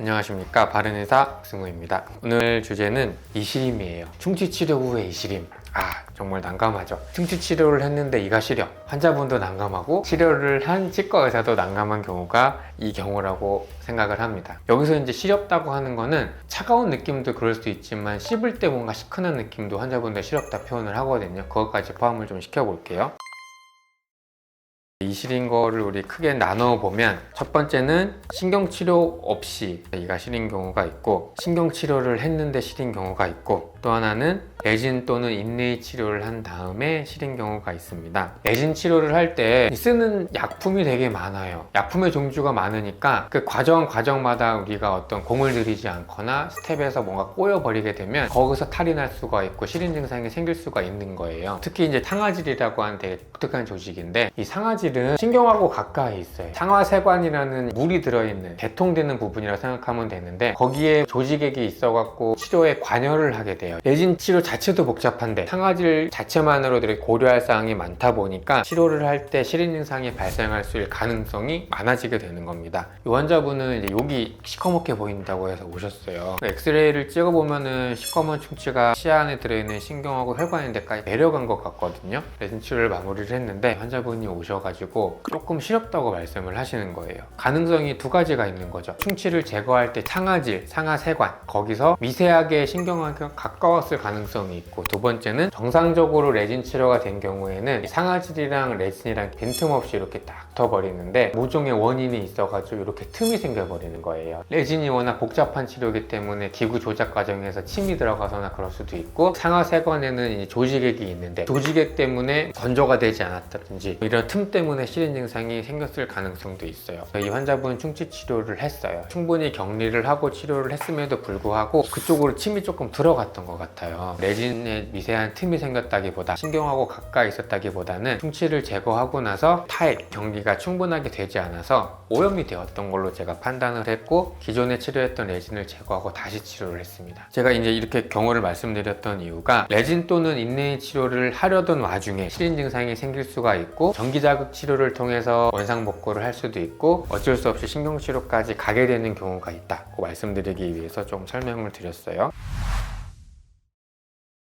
안녕하십니까, 바른의사 승우입니다. 오늘 주제는 이시림이에요. 충치치료 후의 이시림. 정말 난감하죠. 충치치료를 했는데 이가 시려. 환자분도 난감하고 치료를 한 치과 의사도 난감한 경우가 이 경우라고 생각을 합니다. 여기서 이제 시렵다고 하는 거는 차가운 느낌도 그럴 수 있지만 씹을 때 뭔가 시큰한 느낌도 환자분들 시렵다 표현을 하거든요. 그것까지 포함을 좀 시켜볼게요. 이 시린 거를 우리 크게 나눠 보면, 첫 번째는 신경치료 없이 이가 시린 경우가 있고, 신경치료를 했는데 시린 경우가 있고, 또 하나는 레진 또는 인레이 치료를 한 다음에 시린 경우가 있습니다. 레진 치료를 할 때 쓰는 약품이 되게 많아요. 약품의 종류가 많으니까 그 과정마다 우리가 어떤 공을 들이지 않거나 스텝에서 뭔가 꼬여버리게 되면 거기서 탈이 날 수가 있고 시린 증상이 생길 수가 있는 거예요. 특히 이제 상아질이라고 하는 되게 독특한 조직인데, 이 상아질은 신경하고 가까이 있어요. 상아세관이라는 물이 들어있는 개통되는 부분이라고 생각하면 되는데, 거기에 조직액이 있어갖고 치료에 관여를 하게 돼요. 레진 치료 자체도 복잡한데 상아질 자체만으로도 이렇게 고려할 사항이 많다 보니까 치료를 할 때 시린 증상이 발생할 수 있을 가능성이 많아지게 되는 겁니다. 이 환자분은 이제 여기 시커멓게 보인다고 해서 오셨어요. 엑스레이를 찍어보면은 시커먼 충치가 치아 안에 들어있는 신경하고 혈관인데까지 내려간 것 같거든요. 레진 치료를 마무리를 했는데 환자분이 오셔가지고 조금 시렵다고 말씀을 하시는 거예요. 가능성이 두 가지가 있는 거죠. 충치를 제거할 때 상아질, 상아세관, 거기서 미세하게 신경하고 가까웠을 가능성이 있고, 두 번째는 정상적으로 레진 치료가 된 경우에는 상아질이랑 레진이랑 빈틈없이 이렇게 딱 붙어버리는데 모종의 원인이 있어가지고 이렇게 틈이 생겨버리는 거예요. 레진이 워낙 복잡한 치료이기 때문에 기구 조작 과정에서 침이 들어가거나 그럴 수도 있고, 상아세관에는 조직액이 있는데 조직액 때문에 건조가 되지 않았다든지 이런 틈 때문에 시린 증상이 생겼을 가능성도 있어요. 이 환자분은 충치 치료를 했어요. 충분히 격리를 하고 치료를 했음에도 불구하고 그쪽으로 침이 조금 들어갔던 것 같아요. 레진에 미세한 틈이 생겼다기보다 신경하고 가까이 있었다기보다는 충치를 제거하고 나서 타액, 경리가 충분하게 되지 않아서 오염이 되었던 걸로 제가 판단을 했고, 기존에 치료했던 레진을 제거하고 다시 치료를 했습니다. 제가 이제 이렇게 경우를 말씀드렸던 이유가, 레진 또는 인레이 치료를 하려던 와중에 시린 증상이 생길 수가 있고, 전기자극 치료를 통해서 원상복구를 할 수도 있고, 어쩔 수 없이 신경치료까지 가게 되는 경우가 있다고 말씀드리기 위해서 좀 설명을 드렸어요.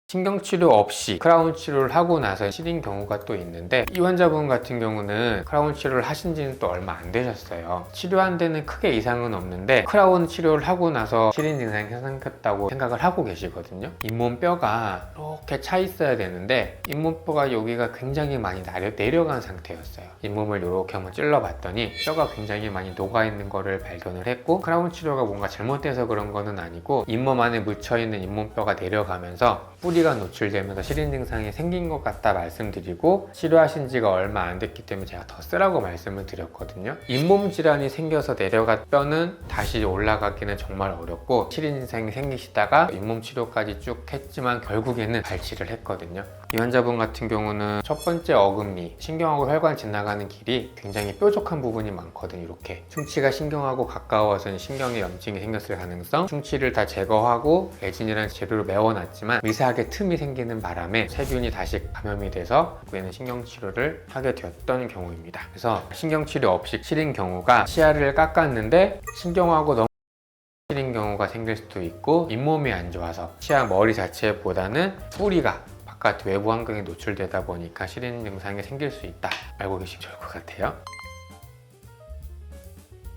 신경치료 없이 크라운 치료를 하고 나서 시린 경우가 또 있는데, 이 환자분 같은 경우는 크라운 치료를 하신 지는 또 얼마 안 되셨어요. 치료한 데는 크게 이상은 없는데 크라운 치료를 하고 나서 시린 증상이 생겼다고 생각을 하고 계시거든요. 잇몸뼈가 이렇게 차 있어야 되는데 잇몸뼈가 여기가 굉장히 많이 내려간 상태였어요. 잇몸을 이렇게 한번 찔러봤더니 뼈가 굉장히 많이 녹아있는 거를 발견을 했고, 크라운 치료가 뭔가 잘못돼서 그런 거는 아니고 잇몸 안에 묻혀있는 잇몸뼈가 내려가면서 뿌리가 노출되면서 시린 증상이 생긴 것 같다 말씀드리고, 치료하신 지가 얼마 안 됐기 때문에 제가 더 쓰라고 말씀을 드렸거든요. 잇몸 질환이 생겨서 내려간 뼈는 다시 올라가기는 정말 어렵고, 시린 증상이 생기시다가 잇몸 치료까지 쭉 했지만 결국에는 발치를 했거든요. 이 환자분 같은 경우는 첫 번째 어금니, 신경하고 혈관 지나가는 길이 굉장히 뾰족한 부분이 많거든요. 이렇게 충치가 신경하고 가까워서 신경에 염증이 생겼을 가능성, 충치를 다 제거하고 레진이라는 재료를 메워놨지만 미세하게 틈이 생기는 바람에 세균이 다시 감염이 돼서 결국에는 신경치료를 하게 되었던 경우입니다. 그래서 신경치료 없이 시린 경우가, 치아를 깎았는데 신경하고 너무 시린 경우가 생길 수도 있고, 잇몸이 안 좋아서 치아 머리 자체보다는 뿌리가 바깥 외부 환경에 노출되다 보니까 시린 증상이 생길 수 있다, 알고 계시면 좋을 것 같아요.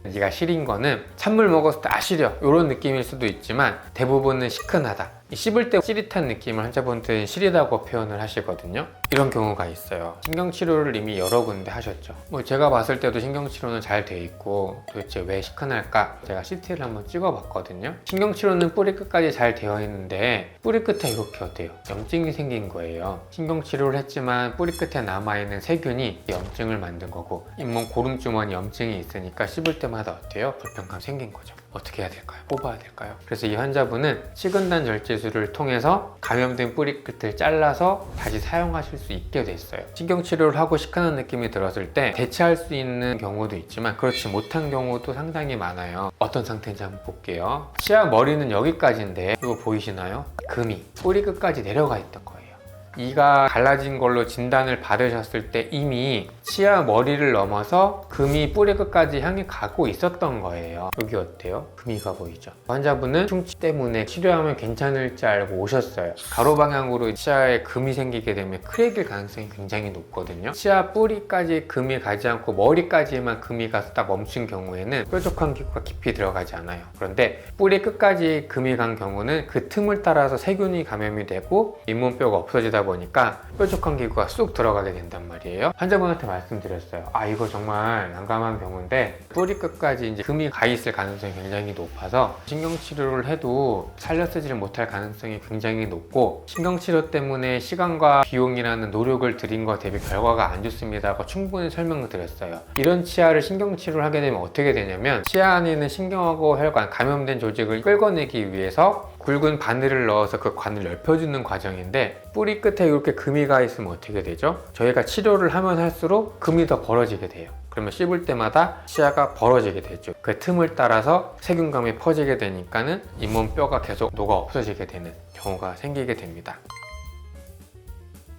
이가 시린 거는 찬물 먹었을 때 시려, 이런 느낌일 수도 있지만 대부분은 시큰하다, 씹을 때 찌릿한 느낌을 환자분들은 시리다고 표현을 하시거든요. 이런 경우가 있어요. 신경치료를 이미 여러 군데 하셨죠. 제가 봤을 때도 신경치료는 잘 돼 있고 도대체 왜 시큰할까, 제가 CT를 한번 찍어봤거든요. 신경치료는 뿌리 끝까지 잘 되어 있는데 뿌리 끝에 이렇게 어때요? 염증이 생긴 거예요. 신경치료를 했지만 뿌리 끝에 남아있는 세균이 염증을 만든 거고, 잇몸 고름주머니 염증이 있으니까 씹을 때마다 어때요? 불편감 생긴 거죠. 어떻게 해야 될까요? 뽑아야 될까요? 그래서 이 환자분은 식은단 절제술을 통해서 감염된 뿌리 끝을 잘라서 다시 사용하실 수 있게 됐어요. 신경치료를 하고 시큰한 느낌이 들었을 때 대체할 수 있는 경우도 있지만 그렇지 못한 경우도 상당히 많아요. 어떤 상태인지 한번 볼게요. 치아 머리는 여기까지인데 이거 보이시나요? 금이 뿌리 끝까지 내려가 있던 거예요. 이가 갈라진 걸로 진단을 받으셨을 때 이미 치아 머리를 넘어서 금이 뿌리 끝까지 향이 가고 있었던 거예요. 여기 어때요? 금이가 보이죠? 환자분은 충치 때문에 치료하면 괜찮을지 알고 오셨어요. 가로 방향으로 치아에 금이 생기게 되면 크랙일 가능성이 굉장히 높거든요. 치아 뿌리까지 금이 가지 않고 머리까지만 금이 가서 딱 멈춘 경우에는 뾰족한 기구가 깊이 들어가지 않아요. 그런데 뿌리 끝까지 금이 간 경우는 그 틈을 따라서 세균이 감염이 되고 잇몸뼈가 없어지다 보니까 뾰족한 기구가 쑥 들어가게 된단 말이에요. 환자분한테 말씀드렸어요. 이거 정말 난감한 경우인데 뿌리 끝까지 이제 금이 가 있을 가능성이 굉장히 높아서 신경치료를 해도 살려 쓰지를 못할 가능성이 굉장히 높고, 신경치료 때문에 시간과 비용이라는 노력을 들인 것 대비 결과가 안 좋습니다고 충분히 설명을 드렸어요. 이런 치아를 신경치료를 하게 되면 어떻게 되냐면, 치아 안에 있는 신경하고 혈관, 감염된 조직을 끌어내기 위해서 굵은 바늘을 넣어서 그 관을 넓혀주는 과정인데, 뿌리 끝에 이렇게 금이 가 있으면 어떻게 되죠? 저희가 치료를 하면 할수록 금이 더 벌어지게 돼요. 그러면 씹을 때마다 치아가 벌어지게 되죠. 그 틈을 따라서 세균감이 퍼지게 되니까는 잇몸뼈가 계속 녹아 없어지게 되는 경우가 생기게 됩니다.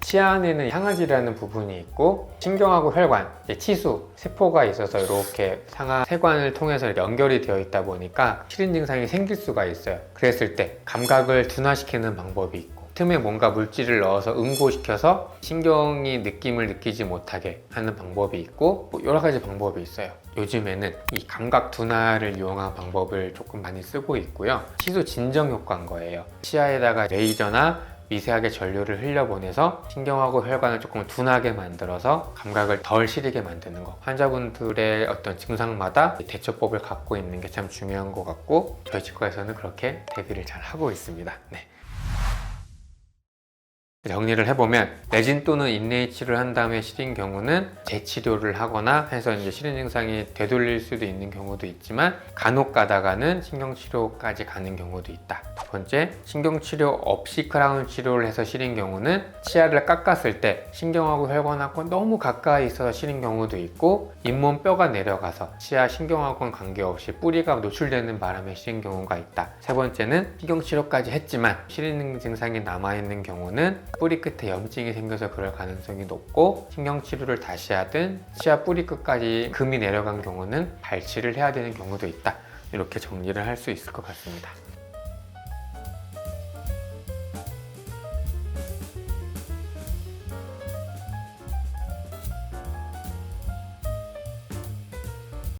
치아 안에는 향하지라는 부분이 있고, 신경하고 혈관, 치수, 세포가 있어서 이렇게 상하 세관을 통해서 연결이 되어 있다 보니까 시린 증상이 생길 수가 있어요. 그랬을 때 감각을 둔화시키는 방법이 있고, 틈에 뭔가 물질을 넣어서 응고시켜서 신경이 느낌을 느끼지 못하게 하는 방법이 있고, 여러 가지 방법이 있어요. 요즘에는 이 감각 둔화를 이용한 방법을 조금 많이 쓰고 있고요. 치수 진정 효과인 거예요. 치아에다가 레이저나 미세하게 전류를 흘려보내서 신경하고 혈관을 조금 둔하게 만들어서 감각을 덜 시리게 만드는 거. 환자분들의 어떤 증상마다 대처법을 갖고 있는 게 참 중요한 것 같고, 저희 치과에서는 그렇게 대비를 잘 하고 있습니다. 네. 정리를 해보면, 레진 또는 인레이 치료를 한 다음에 시린 경우는 재치료를 하거나 해서 이제 시린 증상이 되돌릴 수도 있는 경우도 있지만, 간혹 가다가는 신경치료까지 가는 경우도 있다. 두 번째, 신경치료 없이 크라운 치료를 해서 시린 경우는 치아를 깎았을 때 신경하고 혈관하고 너무 가까이 있어서 시린 경우도 있고, 잇몸 뼈가 내려가서 치아 신경하고는 관계없이 뿌리가 노출되는 바람에 시린 경우가 있다. 세 번째는 신경치료까지 했지만 시린 증상이 남아있는 경우는 뿌리 끝에 염증이 생겨서 그럴 가능성이 높고, 신경치료를 다시 하든 치아 뿌리 끝까지 금이 내려간 경우는 발치를 해야 되는 경우도 있다. 이렇게 정리를 할 수 있을 것 같습니다.